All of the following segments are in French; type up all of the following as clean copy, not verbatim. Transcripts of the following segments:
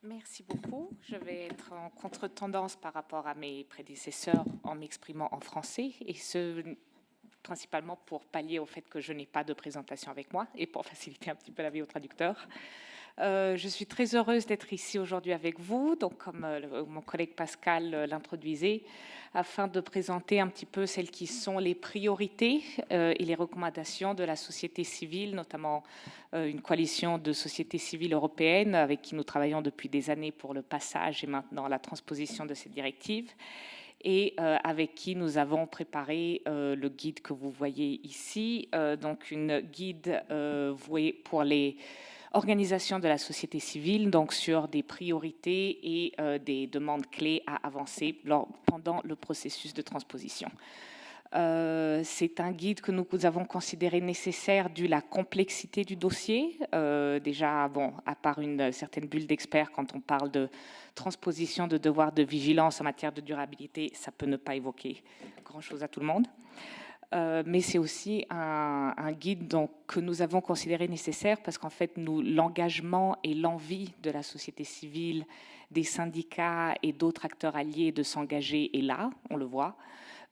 Merci beaucoup. Je vais être en contre-tendance par rapport à mes prédécesseurs en m'exprimant en français, et ce, principalement pour pallier au fait que je n'ai pas de présentation avec moi et pour faciliter un petit peu la vie au traducteur. Je suis très heureuse d'être ici aujourd'hui avec vous, donc comme mon collègue Pascal l'introduisait, afin de présenter un petit peu celles qui sont les priorités et les recommandations de la société civile, notamment une coalition de sociétés civiles européennes avec qui nous travaillons depuis des années pour le passage et maintenant la transposition de cette directive, et avec qui nous avons préparé le guide que vous voyez ici, donc une guide vouée pour les organisations de la société civile, donc sur des priorités et des demandes clés à avancer pendant le processus de transposition. C'est un guide que nous avons considéré nécessaire dû à la complexité du dossier. Déjà, bon, à part une certaine bulle d'experts, quand on parle de transposition de devoirs de vigilance en matière de durabilité, ça peut ne pas évoquer grand-chose à tout le monde. Mais c'est aussi un guide que nous avons considéré nécessaire parce qu'en fait, l'engagement et l'envie de la société civile, des syndicats et d'autres acteurs alliés de s'engager est là, on le voit.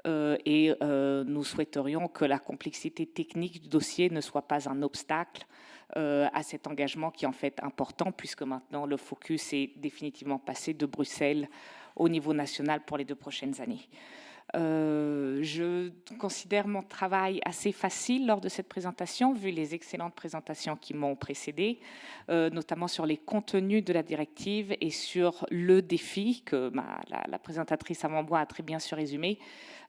Nous souhaiterions que la complexité technique du dossier ne soit pas un obstacle à cet engagement qui est en fait important, puisque maintenant le focus est définitivement passé de Bruxelles au niveau national pour les 2 prochaines années. Je considère mon travail assez facile lors de cette présentation, vu les excellentes présentations qui m'ont précédé, notamment sur les contenus de la directive et sur le défi que la présentatrice avant moi a très bien surrésumé,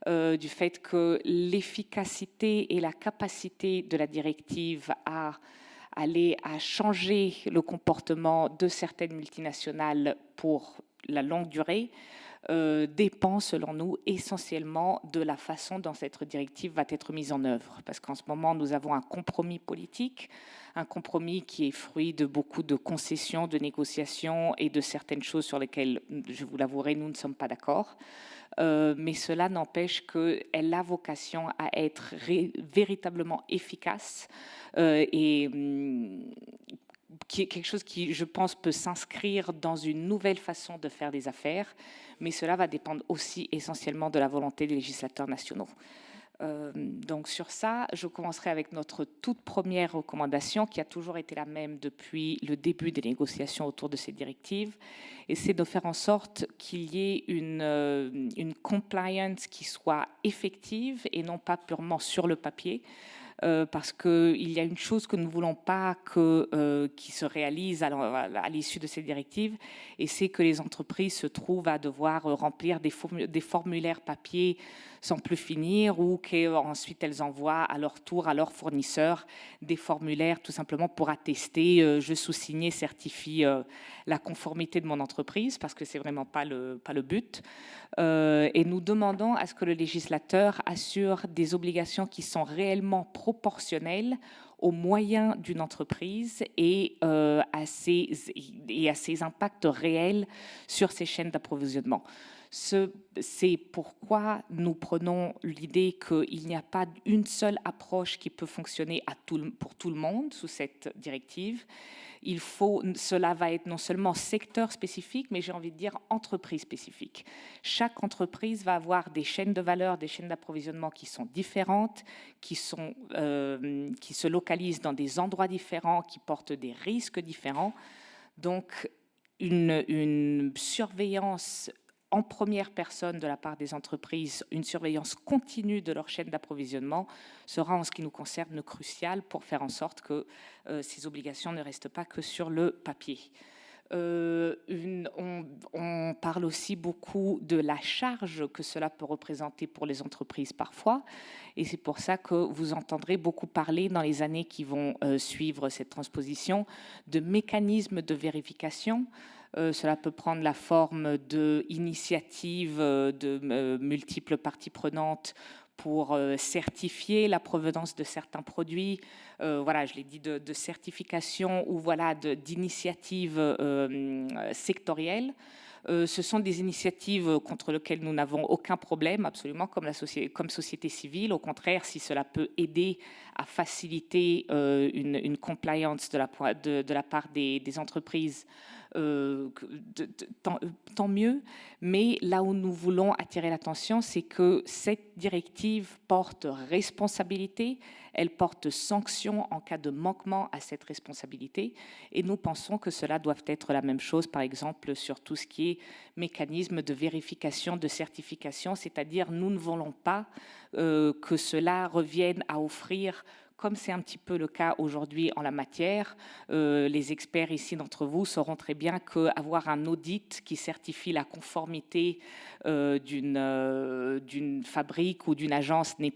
du fait que l'efficacité et la capacité de la directive à aller à changer le comportement de certaines multinationales pour la longue durée dépend, selon nous, essentiellement de la façon dont cette directive va être mise en œuvre. Parce qu'en ce moment, nous avons un compromis politique, un compromis qui est fruit de beaucoup de concessions, de négociations et de certaines choses sur lesquelles, je vous l'avouerai, nous ne sommes pas d'accord. Mais cela n'empêche qu'elle a vocation à être véritablement efficace et qui est quelque chose qui, je pense, peut s'inscrire dans une nouvelle façon de faire des affaires, mais cela va dépendre aussi essentiellement de la volonté des législateurs nationaux. Donc sur ça, je commencerai avec notre toute première recommandation, qui a toujours été la même depuis le début des négociations autour de ces directives, et c'est de faire en sorte qu'il y ait une compliance qui soit effective et non pas purement sur le papier. Parce qu'il y a une chose que nous ne voulons pas qui se réalise à l'issue de ces directives, et c'est que les entreprises se trouvent à devoir remplir des formulaires papier sans plus finir, ou qu'ensuite elles envoient à leur tour à leurs fournisseurs des formulaires tout simplement pour attester je sous-signe, certifie la conformité de mon entreprise, parce que c'est vraiment pas le but. Et nous demandons à ce que le législateur assure des obligations qui sont réellement proportionnelles aux moyens d'une entreprise et à ses impacts réels sur ses chaînes d'approvisionnement. C'est pourquoi nous prenons l'idée qu'il n'y a pas une seule approche qui peut fonctionner pour tout le monde sous cette directive. Cela va être non seulement secteur spécifique, mais j'ai envie de dire entreprise spécifique. Chaque entreprise va avoir des chaînes de valeur, des chaînes d'approvisionnement qui sont différentes, qui se localisent dans des endroits différents, qui portent des risques différents. Donc, une surveillance en première personne de la part des entreprises, une surveillance continue de leur chaîne d'approvisionnement sera, en ce qui nous concerne, cruciale pour faire en sorte que ces obligations ne restent pas que sur le papier. On parle aussi beaucoup de la charge que cela peut représenter pour les entreprises parfois, et c'est pour ça que vous entendrez beaucoup parler dans les années qui vont suivre cette transposition de mécanismes de vérification. Cela peut prendre la forme d'initiatives de multiples parties prenantes pour certifier la provenance de certains produits, voilà, je l'ai dit, de certification ou voilà, d'initiatives sectorielles. Ce sont des initiatives contre lesquelles nous n'avons aucun problème, absolument, comme société civile. Au contraire, si cela peut aider à faciliter une compliance de la part des entreprises, tant mieux. Mais là où nous voulons attirer l'attention, c'est que cette directive porte responsabilité, elle porte sanction en cas de manquement à cette responsabilité, et nous pensons que cela doit être la même chose, par exemple, sur tout ce qui est mécanisme de vérification, de certification, c'est-à-dire nous ne voulons pas que cela revienne à offrir, comme c'est un petit peu le cas aujourd'hui en la matière. Les experts ici d'entre vous sauront très bien qu'avoir un audit qui certifie la conformité d'une fabrique ou d'une agence n'est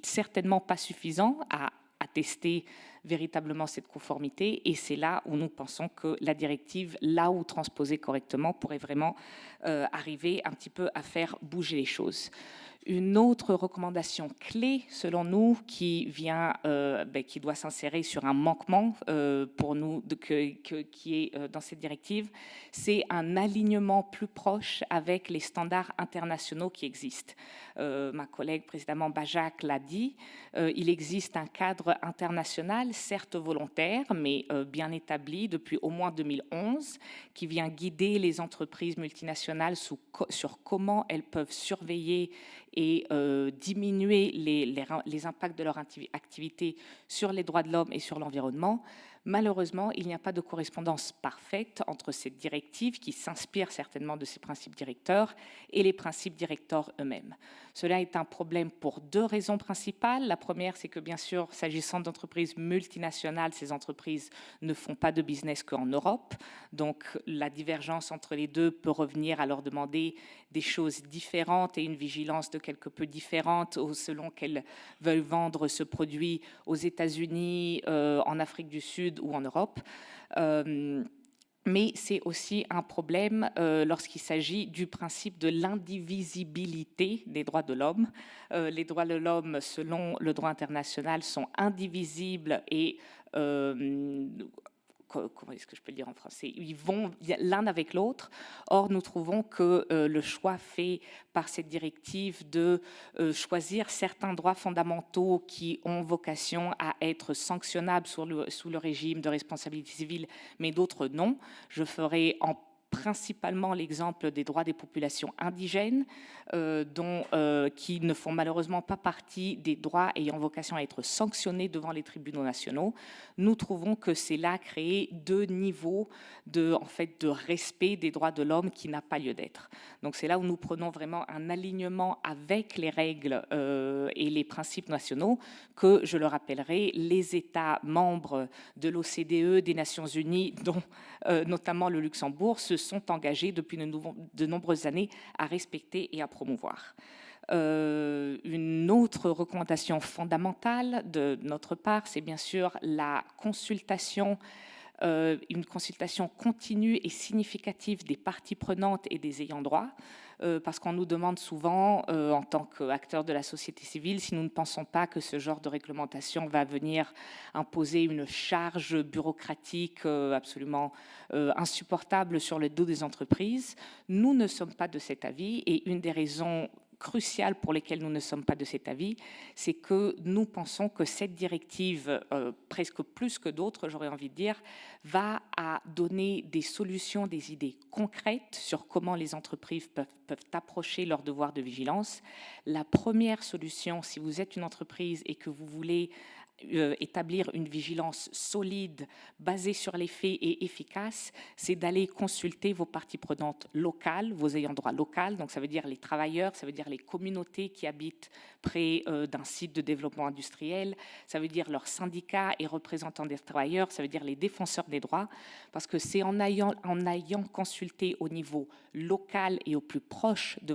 certainement pas suffisant à attester véritablement cette conformité, et c'est là où nous pensons que la directive, là où transposée correctement, pourrait vraiment arriver un petit peu à faire bouger les choses. Une autre recommandation clé, selon nous, qui doit s'insérer sur un manquement pour nous qui est dans cette directive, c'est un alignement plus proche avec les standards internationaux qui existent. Ma collègue précédemment Bajak l'a dit, il existe un cadre international, certes volontaire, mais bien établi depuis au moins 2011, qui vient guider les entreprises multinationales sur comment elles peuvent surveiller et diminuer les impacts de leur activité sur les droits de l'homme et sur l'environnement. Malheureusement, il n'y a pas de correspondance parfaite entre cette directive, qui s'inspire certainement de ces principes directeurs, et les principes directeurs eux-mêmes. Cela est un problème pour deux raisons principales. La première, c'est que bien sûr, s'agissant d'entreprises multinationales, ces entreprises ne font pas de business qu'en Europe. Donc la divergence entre les deux peut revenir à leur demander des choses différentes et une vigilance de quelque peu différente selon qu'elles veulent vendre ce produit aux États-Unis, en Afrique du Sud ou en Europe. Mais c'est aussi un problème lorsqu'il s'agit du principe de l'indivisibilité des droits de l'homme. Les droits de l'homme, selon le droit international, sont indivisibles et comment est-ce que je peux le dire en français, ils vont l'un avec l'autre. Or, nous trouvons que le choix fait par cette directive de choisir certains droits fondamentaux qui ont vocation à être sanctionnables sous le régime de responsabilité civile, mais d'autres non. Je ferai principalement l'exemple des droits des populations indigènes, qui ne font malheureusement pas partie des droits ayant vocation à être sanctionnés devant les tribunaux nationaux. Nous trouvons que c'est là créer deux niveaux de respect des droits de l'homme qui n'a pas lieu d'être. Donc c'est là où nous prenons vraiment un alignement avec les règles et les principes nationaux que, je le rappellerai, les États membres de l'OCDE, des Nations Unies, dont notamment le Luxembourg, se sont engagés depuis de nombreuses années à respecter et à promouvoir. Une autre recommandation fondamentale de notre part, c'est bien sûr la consultation, une consultation continue et significative des parties prenantes et des ayants droit, parce qu'on nous demande souvent, en tant qu'acteurs de la société civile, si nous ne pensons pas que ce genre de réglementation va venir imposer une charge bureaucratique absolument insupportable sur le dos des entreprises. Nous ne sommes pas de cet avis, et une des raisons cruciales pour lesquelles nous ne sommes pas de cet avis, c'est que nous pensons que cette directive, presque plus que d'autres, j'aurais envie de dire, va à donner des solutions, des idées concrètes sur comment les entreprises peuvent approcher leur devoir de vigilance. La première solution, si vous êtes une entreprise et que vous voulez établir une vigilance solide, basée sur les faits et efficace, c'est d'aller consulter vos parties prenantes locales, vos ayants droit locaux. Donc ça veut dire les travailleurs, ça veut dire les communautés qui habitent près d'un site de développement industriel, ça veut dire leurs syndicats et représentants des travailleurs, ça veut dire les défenseurs des droits, parce que c'est en ayant consulté au niveau local et au plus proche de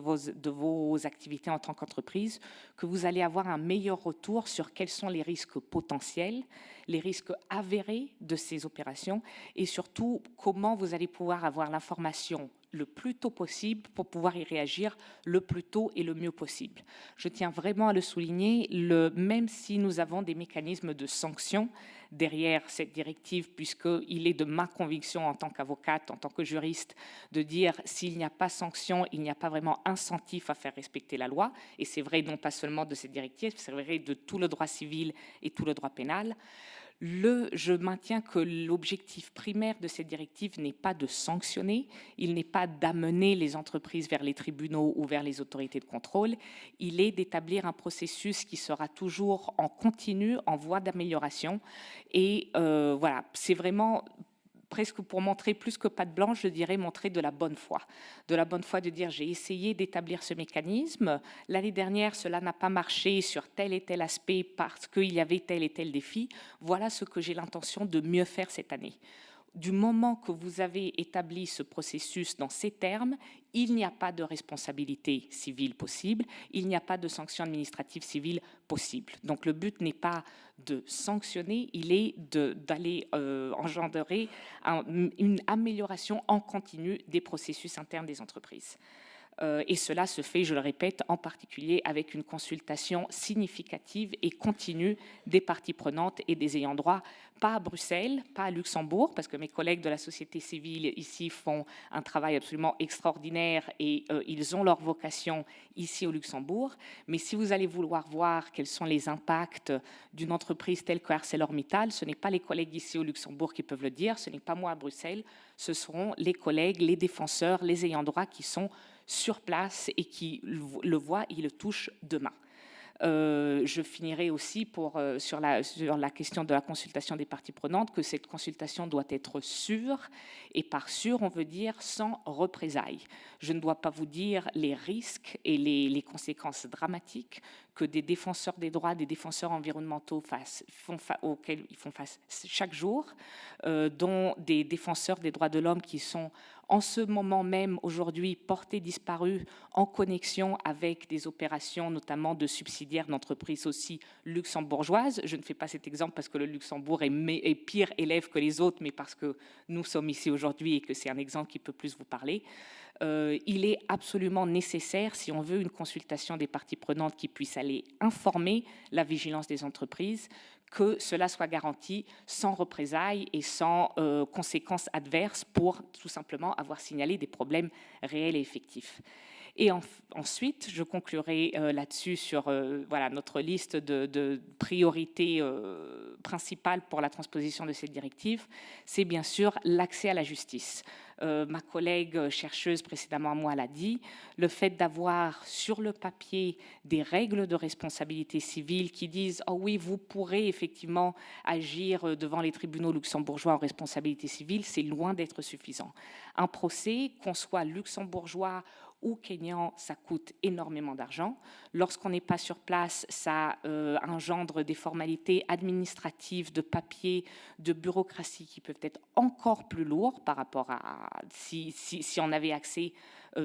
vos activités en tant qu'entreprise que vous allez avoir un meilleur retour sur quels sont les risques potentiels, les risques avérés de ces opérations, et surtout comment vous allez pouvoir avoir l'information le plus tôt possible pour pouvoir y réagir le plus tôt et le mieux possible. Je tiens vraiment à le souligner, même si nous avons des mécanismes de sanction derrière cette directive, puisqu'il est de ma conviction en tant qu'avocate, en tant que juriste, de dire s'il n'y a pas sanction, il n'y a pas vraiment incentif à faire respecter la loi. Et c'est vrai non pas seulement de cette directive, c'est vrai de tout le droit civil et tout le droit pénal. Je maintiens que l'objectif primaire de cette directive n'est pas de sanctionner, il n'est pas d'amener les entreprises vers les tribunaux ou vers les autorités de contrôle, il est d'établir un processus qui sera toujours en continu, en voie d'amélioration. Et voilà, c'est vraiment presque pour montrer plus que patte blanche, je dirais montrer de la bonne foi. De la bonne foi de dire j'ai essayé d'établir ce mécanisme. L'année dernière, cela n'a pas marché sur tel et tel aspect parce qu'il y avait tel et tel défi. Voilà ce que j'ai l'intention de mieux faire cette année. Du moment que vous avez établi ce processus dans ces termes, il n'y a pas de responsabilité civile possible, il n'y a pas de sanction administrative civile possible. Donc le but n'est pas de sanctionner, il est d'aller engendrer une amélioration en continu des processus internes des entreprises. Et cela se fait, je le répète, en particulier avec une consultation significative et continue des parties prenantes et des ayants droit, pas à Bruxelles, pas à Luxembourg, parce que mes collègues de la société civile ici font un travail absolument extraordinaire et ils ont leur vocation ici au Luxembourg. Mais si vous allez vouloir voir quels sont les impacts d'une entreprise telle que ArcelorMittal, ce n'est pas les collègues ici au Luxembourg qui peuvent le dire, ce n'est pas moi à Bruxelles, ce seront les collègues, les défenseurs, les ayants droit qui sont sur place et qui le voient, ils le touchent demain. Je finirai aussi sur la question de la consultation des parties prenantes, que cette consultation doit être sûre, et par sûre, on veut dire sans représailles. Je ne dois pas vous dire les risques et les conséquences dramatiques que des défenseurs des droits, des défenseurs environnementaux auxquels ils font face chaque jour, dont des défenseurs des droits de l'homme qui sont en ce moment même, aujourd'hui, portés disparus en connexion avec des opérations, notamment de subsidiaires d'entreprises aussi luxembourgeoises. Je ne fais pas cet exemple parce que le Luxembourg est pire élève que les autres, mais parce que nous sommes ici aujourd'hui et que c'est un exemple qui peut plus vous parler. Il est absolument nécessaire, si on veut une consultation des parties prenantes qui puisse aller informer la vigilance des entreprises, que cela soit garanti sans représailles et sans conséquences adverses pour tout simplement avoir signalé des problèmes réels et effectifs. Et ensuite, je conclurai là-dessus sur voilà, notre liste de priorités principales pour la transposition de cette directive, c'est bien sûr l'accès à la justice. Ma collègue chercheuse précédemment à moi l'a dit, le fait d'avoir sur le papier des règles de responsabilité civile qui disent « Oh oui, vous pourrez effectivement agir devant les tribunaux luxembourgeois en responsabilité civile », c'est loin d'être suffisant. Un procès, qu'on soit luxembourgeois ou kényan, ça coûte énormément d'argent. Lorsqu'on n'est pas sur place, ça engendre des formalités administratives, de papier, de bureaucratie qui peuvent être encore plus lourds par rapport à si on avait accès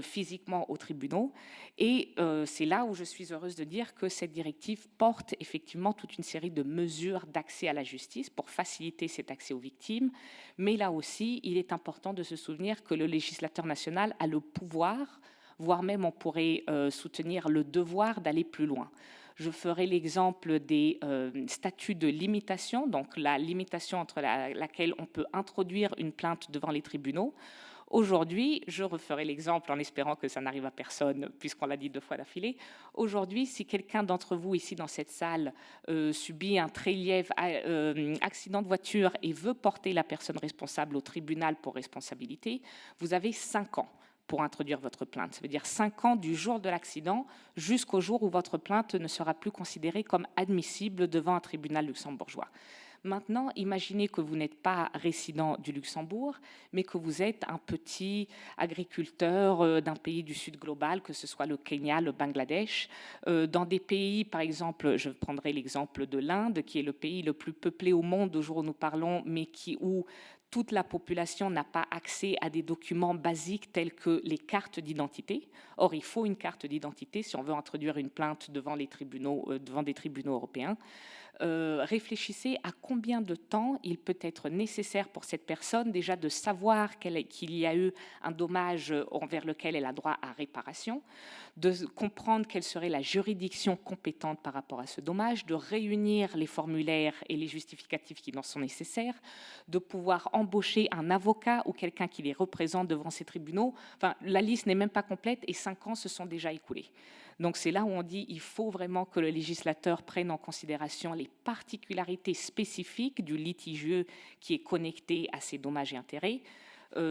physiquement aux tribunaux. Et c'est là où je suis heureuse de dire que cette directive porte effectivement toute une série de mesures d'accès à la justice pour faciliter cet accès aux victimes. Mais là aussi, il est important de se souvenir que le législateur national a le pouvoir, voire même on pourrait soutenir le devoir d'aller plus loin. Je ferai l'exemple des statuts de limitation, donc la limitation entre laquelle on peut introduire une plainte devant les tribunaux. Aujourd'hui, je referai l'exemple en espérant que ça n'arrive à personne, puisqu'on l'a dit 2 fois d'affilée. Aujourd'hui, si quelqu'un d'entre vous ici dans cette salle subit un très lièvre accident de voiture et veut porter la personne responsable au tribunal pour responsabilité, vous avez 5 ans pour introduire votre plainte. Ça veut dire 5 ans du jour de l'accident jusqu'au jour où votre plainte ne sera plus considérée comme admissible devant un tribunal luxembourgeois. Maintenant, imaginez que vous n'êtes pas résident du Luxembourg, mais que vous êtes un petit agriculteur d'un pays du Sud global, que ce soit le Kenya, le Bangladesh. Dans des pays, par exemple, je prendrai l'exemple de l'Inde, qui est le pays le plus peuplé au monde au jour où nous parlons, mais où toute la population n'a pas accès à des documents basiques tels que les cartes d'identité. Or, il faut une carte d'identité si on veut introduire une plainte devant des tribunaux européens. Réfléchissez à combien de temps il peut être nécessaire pour cette personne déjà de savoir qu'il y a eu un dommage envers lequel elle a droit à réparation, de comprendre quelle serait la juridiction compétente par rapport à ce dommage, de réunir les formulaires et les justificatifs qui en sont nécessaires, de pouvoir embaucher un avocat ou quelqu'un qui les représente devant ces tribunaux. Enfin, la liste n'est même pas complète et 5 ans se sont déjà écoulés. Donc c'est là où on dit qu'il faut vraiment que le législateur prenne en considération les particularités spécifiques du litigieux qui est connecté à ces dommages et intérêts.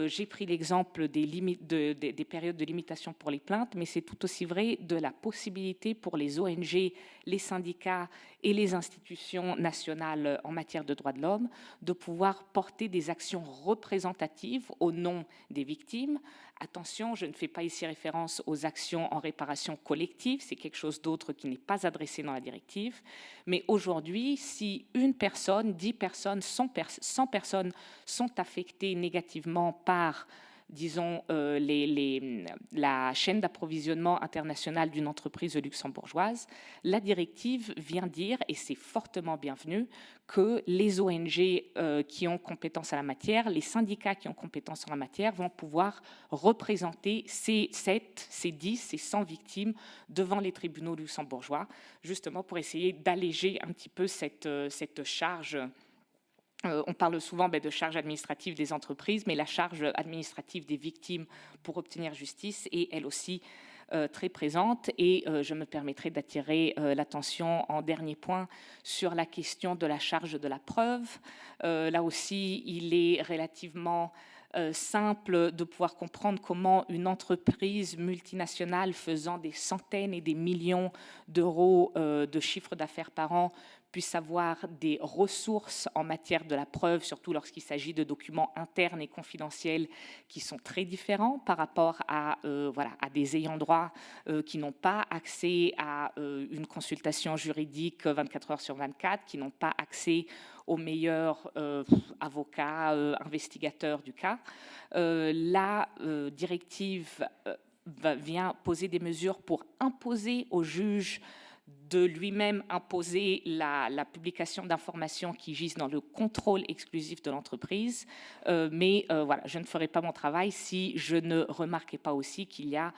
J'ai pris l'exemple des périodes de limitation pour les plaintes, mais c'est tout aussi vrai de la possibilité pour les ONG, les syndicats et les institutions nationales en matière de droits de l'homme de pouvoir porter des actions représentatives au nom des victimes. Attention, je ne fais pas ici référence aux actions en réparation collective, c'est quelque chose d'autre qui n'est pas adressé dans la directive. Mais aujourd'hui, si une personne, 10 personnes, 100 personnes sont affectées négativement par, disons, la chaîne d'approvisionnement internationale d'une entreprise luxembourgeoise, la directive vient dire, et c'est fortement bienvenu, que les ONG qui ont compétence en la matière, les syndicats qui ont compétence en la matière vont pouvoir représenter ces 10, ces 100 victimes devant les tribunaux luxembourgeois, justement pour essayer d'alléger un petit peu cette charge. On parle souvent de charge administrative des entreprises, mais la charge administrative des victimes pour obtenir justice est elle aussi très présente. Et je me permettrai d'attirer l'attention en dernier point sur la question de la charge de la preuve. Là aussi, il est relativement simple de pouvoir comprendre comment une entreprise multinationale faisant des centaines et des millions d'euros de chiffre d'affaires par an puisse avoir des ressources en matière de la preuve, surtout lorsqu'il s'agit de documents internes et confidentiels qui sont très différents par rapport à des ayants droit qui n'ont pas accès à une consultation juridique 24 heures sur 24, qui n'ont pas accès aux meilleurs avocats, investigateurs du cas. La directive vient poser des mesures pour imposer au juge de lui-même imposer la publication d'informations qui gisent dans le contrôle exclusif de l'entreprise. Mais je ne ferai pas mon travail si je ne remarquais pas aussi qu'il y a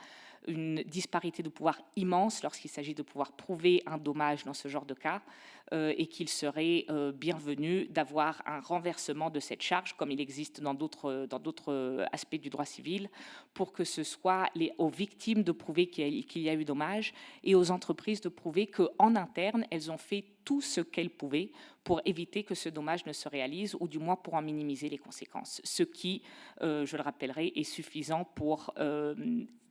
une disparité de pouvoir immense lorsqu'il s'agit de pouvoir prouver un dommage dans ce genre de cas et qu'il serait bienvenu d'avoir un renversement de cette charge, comme il existe dans d'autres aspects du droit civil, pour que ce soit aux victimes de prouver qu'il y a eu dommage et aux entreprises de prouver qu'en interne, elles ont fait tout ce qu'elles pouvaient pour éviter que ce dommage ne se réalise ou du moins pour en minimiser les conséquences. Ce qui, je le rappellerai, est suffisant pour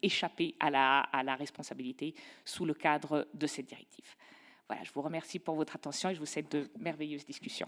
échapper à la responsabilité sous le cadre de cette directive. Voilà, je vous remercie pour votre attention et je vous souhaite de merveilleuses discussions.